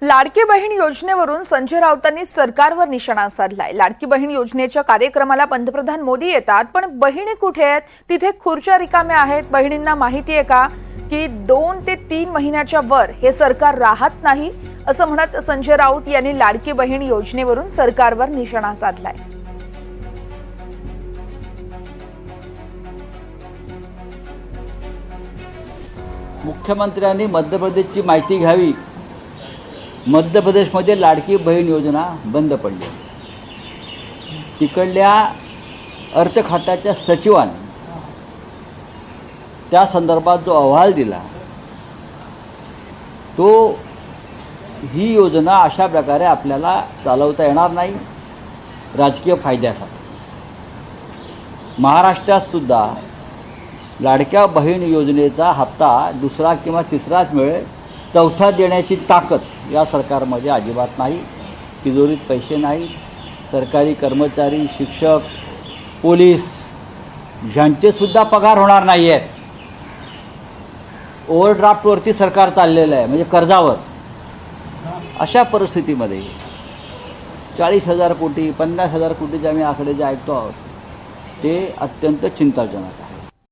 लाडकी बहीण योजनेवरून संजय राऊतांनी सरकारवर निशाणा साधलाय। लाडकी बहीण योजनेच्या कार्यक्रमाला पंतप्रधान मोदी येतात, पण बहिणी कुठे आहेत? तिथे खुर्च्या रिकाम्या आहेत। बहिणींना माहिती आहे का की 2 ते 3 महिन्याच्या वर हे सरकार राहत नाही, असं म्हणत संजय राऊत यांनी लाडकी बहीण योजनेवरून सरकारवर निशाणा साधलाय। मुख्यमंत्र्यांनी मध्य प्रदेशची माहिती घ्यावी। मध्य प्रदेशमध्ये लाडकी बहीण योजना बंद पडली। तिकडल्या अर्थ खात्याच्या सचिवांनी त्या संदर्भात जो अहवाल दिला तो ही योजना अशा प्रकारे आपल्याला चालवता येणार नाही राजकीय फायद्यासाठी। महाराष्ट्रात सुद्धा लाडक्या बहीण योजनेचा हप्ता दुसरा किंवा तिसराच मिळेल, चौथा देण्याची ताकद या सरकारमध्ये अजिबात नाही। तिजोरीत पैसे नाही। सरकारी कर्मचारी, शिक्षक, पोलीस यांचे सुद्धा पगार होणार नाही आहेत। ओव्हरड्राफ्टवरती सरकार चाललेलं आहे, म्हणजे कर्जावर। अशा परिस्थितीमध्ये 40,000 कोटी 50,000 कोटीचे आम्ही आकडे जे ऐकतो आहोत ते अत्यंत चिंताजनक आहे।